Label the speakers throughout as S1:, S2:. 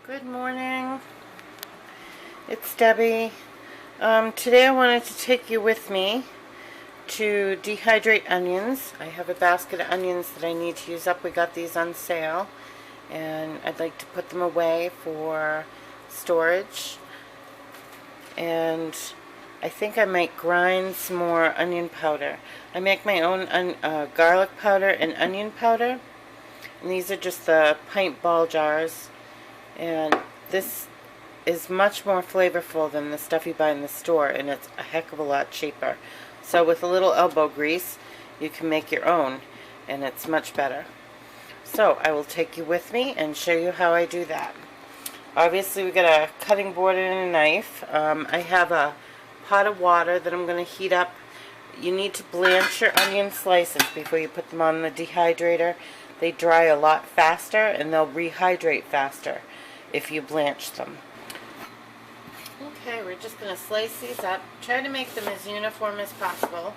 S1: Good morning. It's Debbie. Today I wanted to take you with me to dehydrate onions. I have a basket of onions that I need to use up. We got these on sale, and I'd like to put them away for storage. And I think I might grind some more onion powder. I make my own garlic powder and onion powder, and these are just the pint ball jars. And this is much more flavorful than the stuff you buy in the store, and it's a heck of a lot cheaper. So with a little elbow grease, you can make your own, and it's much better. So I will take you with me and show you how I do that. Obviously we got a cutting board and a knife. I have a pot of water that I'm going to heat up. You need to blanch your onion slices before you put them on the dehydrator. They dry a lot faster and they'll rehydrate faster if you blanch them. Okay, we're just going to slice these up. Try to make them as uniform as possible.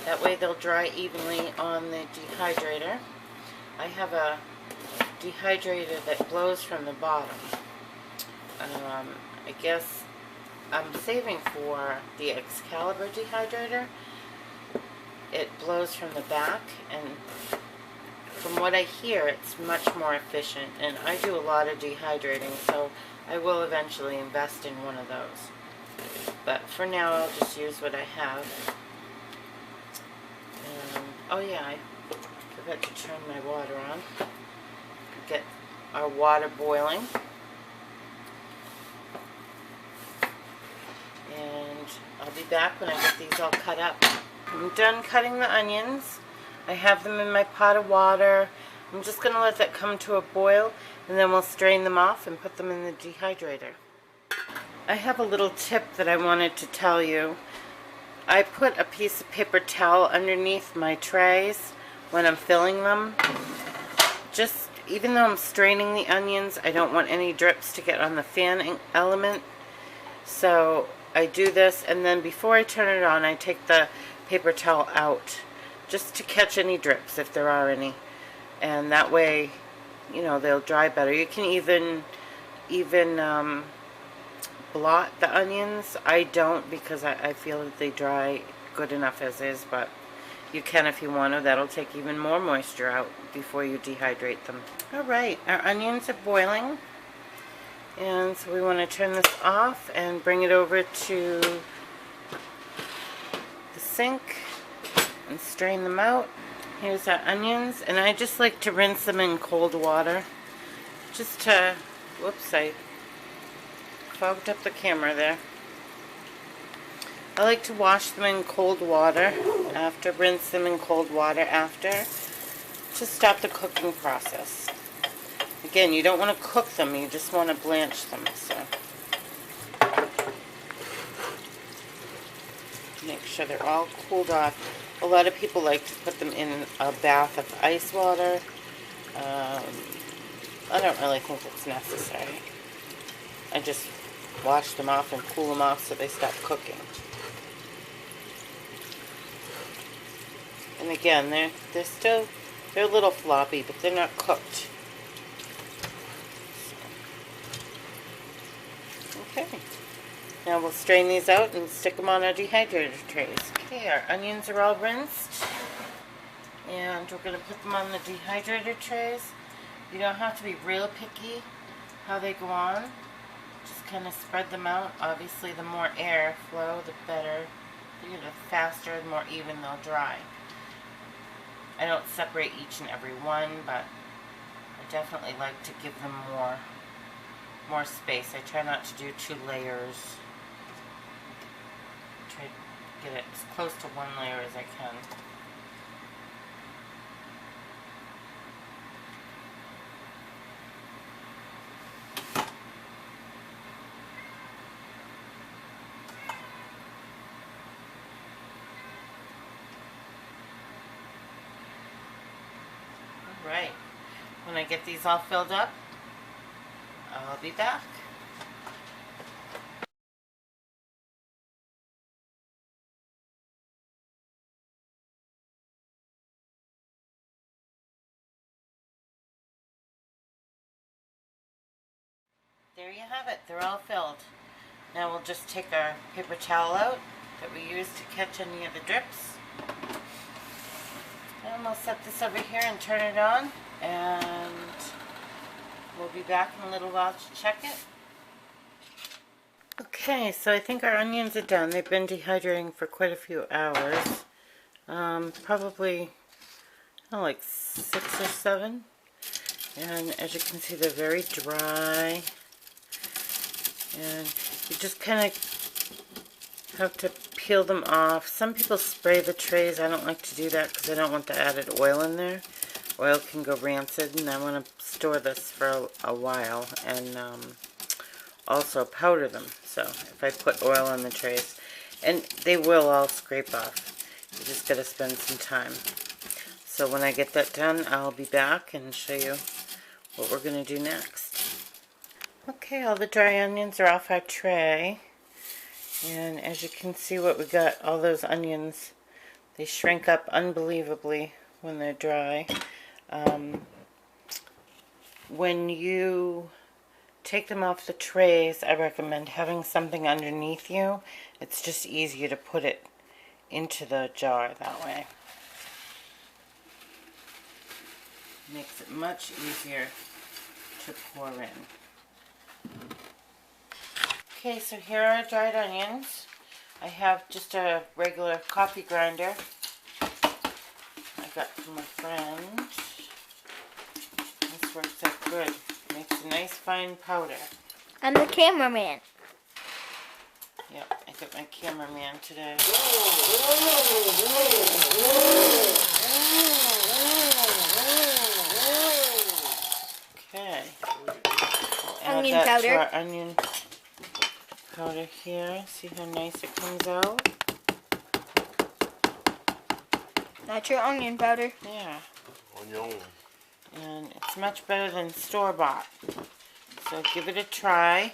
S1: That way they'll dry evenly on the dehydrator. I have a dehydrator that blows from the bottom. I guess I'm saving for the Excalibur dehydrator. It blows from the back, and from what I hear, it's much more efficient, and I do a lot of dehydrating, so I will eventually invest in one of those. But for now, I'll just use what I have. Oh yeah, I forgot to turn my water on. Get our water boiling. And I'll be back when I get these all cut up. I'm done cutting the onions. I have them in my pot of water. I'm just going to let that come to a boil, and then we'll strain them off and put them in the dehydrator. I have a little tip that I wanted to tell you. I put a piece of paper towel underneath my trays when I'm filling them. Just, even though I'm straining the onions, I don't want any drips to get on the fan element. So I do this, and then before I turn it on, I take the paper towel out just to catch any drips if there are any, and that way, you know, they'll dry better. You can even blot the onions. I don't, because I feel that they dry good enough as is, but you can if you want to. That'll take even more moisture out before you dehydrate them. Alright, our onions are boiling, and so we want to turn this off and bring it over to the sink and strain them out. Here's our onions, and I just like to rinse them in cold water. Just to, whoops, I fogged up the camera there. I like to wash them in cold water after, rinse them in cold water after, to stop the cooking process. Again, you don't want to cook them, you just want to blanch them. So make sure they're all cooled off. A lot of people like to put them in a bath of ice water. I don't really think it's necessary. I just wash them off and cool them off so they stop cooking. And again, they're a little floppy, but they're not cooked. Okay. Now we'll strain these out and stick them on our dehydrator trays. Okay, our onions are all rinsed, and we're going to put them on the dehydrator trays. You don't have to be real picky how they go on. Just kind of spread them out. Obviously, the more air flow, the better. The faster and more even they'll dry. I don't separate each and every one, but I definitely like to give them more space. I try not to do 2 layers. Try to get it as close to 1 layer as I can. Alright, when I get these all filled up, I'll be back. There you have it. They're all filled. Now we'll just take our paper towel out that we used to catch any of the drips. And we'll set this over here and turn it on. And we'll be back in a little while to check it. Okay, so I think our onions are done. They've been dehydrating for quite a few hours. Probably like 6 or 7. And as you can see, they're very dry. And you just kind of have to peel them off. Some people spray the trays. I don't like to do that because I don't want the added oil in there. Oil can go rancid, and I want to store this for a while. And also powder them. So if I put oil on the trays, and they will all scrape off. You just got to spend some time. So when I get that done, I'll be back and show you what we're going to do next. Okay, all the dry onions are off our tray. And as you can see what we got, all those onions, they shrink up unbelievably when they're dry. When you take them off the trays, I recommend having something underneath you. It's just easier to put it into the jar that way. Makes it much easier to pour in. Okay, so here are our dried onions. I have just a regular coffee grinder I got from a friend. This works out good. Makes a nice fine powder.
S2: I'm the cameraman.
S1: Yep, I got my cameraman today. Okay. We'll
S2: Onion
S1: add that
S2: powder.
S1: to our onion powder here. See how nice it comes out?
S2: That's your onion powder.
S1: Yeah.
S3: Onion.
S1: And it's much better than store-bought. So give it a try.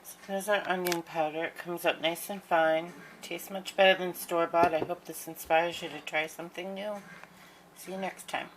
S1: So there's our onion powder. It comes out nice and fine. Tastes much better than store-bought. I hope this inspires you to try something new. See you next time.